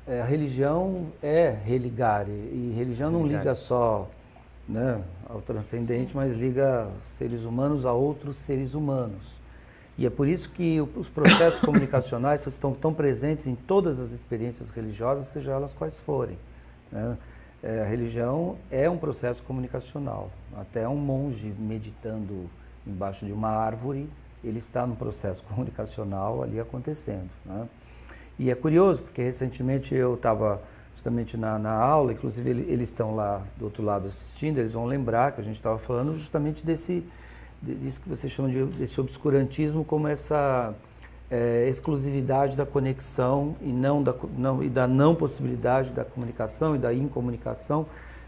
A religião é religar, e religião não liga só, né, ao transcendente, mas liga seres humanos a outros seres humanos. E é por isso que os processos comunicacionais estão tão presentes em todas as experiências religiosas, seja elas quais forem, né? A religião é um processo comunicacional. Até um monge meditando embaixo de uma árvore, ele está num processo comunicacional ali acontecendo, né? E é curioso, porque recentemente eu estava justamente na aula, inclusive eles estão lá do outro lado assistindo, eles vão lembrar que a gente estava falando justamente disso que vocês chamam desse obscurantismo como essa exclusividade da conexão e da não possibilidade da comunicação e da incomunicação,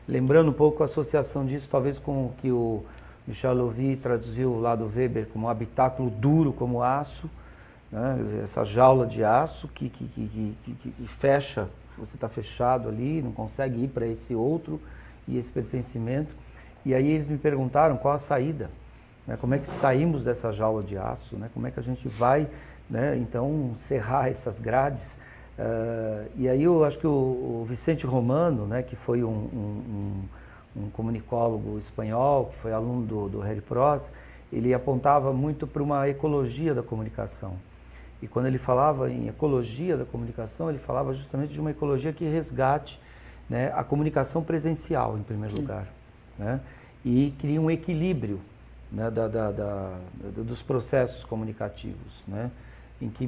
lembrando um pouco a associação disso talvez com o que o Michel Louvi traduziu lá do Weber como habitáculo duro como aço, né? Essa jaula de aço que fecha, você está fechado ali, não consegue ir para esse outro e esse pertencimento. E aí eles me perguntaram qual a saída, né? Como é que saímos dessa jaula de aço, né? Como é que a gente vai, né, então cerrar essas grades. E aí eu acho que o Vicente Romano, né, que foi um comunicólogo espanhol, que foi aluno do Harry Prost, ele apontava muito para uma ecologia da comunicação. E quando ele falava em ecologia da comunicação, ele falava justamente de uma ecologia que resgate, né, a comunicação presencial, em primeiro lugar, né, e cria um equilíbrio, né, dos processos comunicativos, né, em que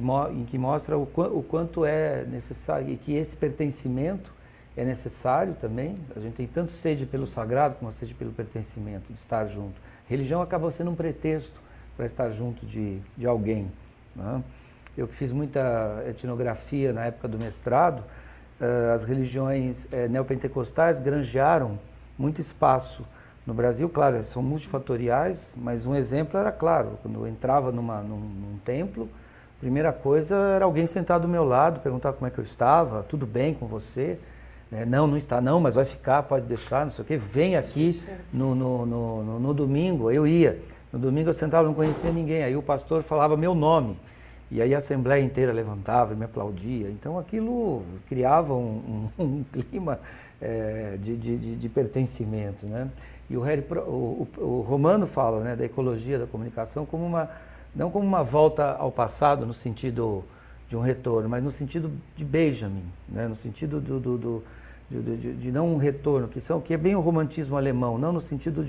mostra o quanto é necessário e que esse pertencimento é necessário também. A gente tem tanto sede pelo sagrado como sede pelo pertencimento, de estar junto. Religião acaba sendo um pretexto para estar junto de alguém, né? Eu que fiz muita etnografia na época do mestrado, as religiões neopentecostais granjearam muito espaço no Brasil. Claro, são multifatoriais, mas um exemplo era claro, quando eu entrava num templo, a primeira coisa era alguém sentado do meu lado, perguntar como é que eu estava, tudo bem com você? Não, não está não, mas vai ficar, pode deixar, não sei o quê. Vem aqui no domingo, eu ia. No domingo eu sentava, não conhecia ninguém, aí o pastor falava meu nome. E aí a assembleia inteira levantava e me aplaudia. Então aquilo criava um clima de pertencimento, né? E o Romano fala, né, da ecologia da comunicação como não como uma volta ao passado no sentido de um retorno, mas no sentido de Benjamin, né, no sentido de não um retorno, que é bem o romantismo alemão, não no sentido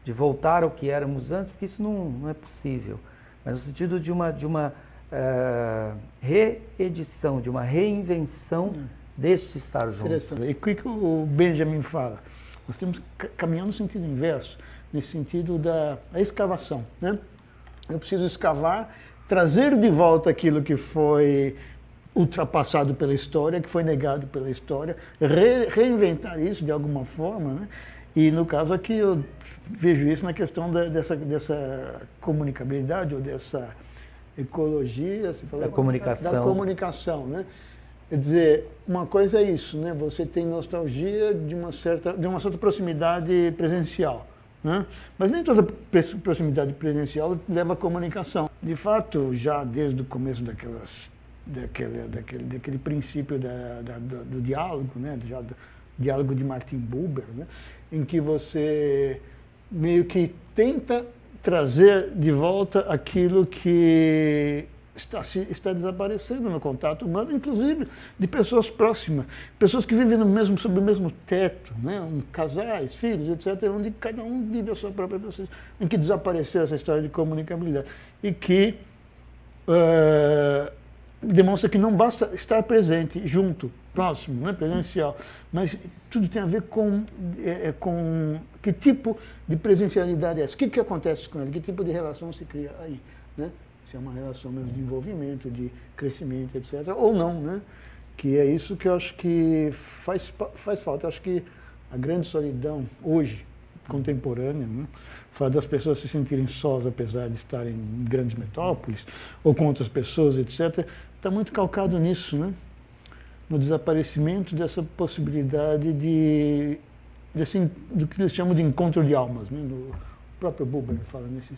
de voltar ao que éramos antes, porque isso não é possível, mas no sentido de uma reedição, de uma reinvenção deste estar junto. E o que o Benjamin fala? Nós temos que caminhar no sentido inverso, nesse sentido da escavação, né? Eu preciso escavar, trazer de volta aquilo que foi ultrapassado pela história, que foi negado pela história, reinventar isso de alguma forma, né? E no caso aqui eu vejo isso na questão dessa comunicabilidade ou dessa ecologia, você falou, da comunicação, né? Quer dizer, uma coisa é isso, né? Você tem nostalgia de uma certa proximidade presencial, né? Mas nem toda proximidade presencial leva à comunicação. De fato, já desde o começo daquele princípio do diálogo, né? Já do diálogo de Martin Buber, né? Em que você meio que tenta trazer de volta aquilo que está desaparecendo no contato humano, inclusive de pessoas próximas, pessoas que vivem sob o mesmo teto, né? Casais, filhos, etc., onde cada um vive a sua própria pessoa, em que desapareceu essa história de comunicabilidade e que demonstra que não basta estar presente, junto, próximo, né? Presencial, mas tudo tem a ver com que tipo de presencialidade é essa, o que acontece com ele, que tipo de relação se cria aí, né? Se é uma relação mesmo de envolvimento, de crescimento, etc., ou não, né? Que é isso que eu acho que faz falta. Eu acho que a grande solidão, hoje, contemporânea, né? O fato das pessoas se sentirem sós, apesar de estarem em grandes metrópoles, ou com outras pessoas, etc., está muito calcado nisso, né? No desaparecimento dessa possibilidade do que eles chamam de encontro de almas, né? O próprio Buber fala nesse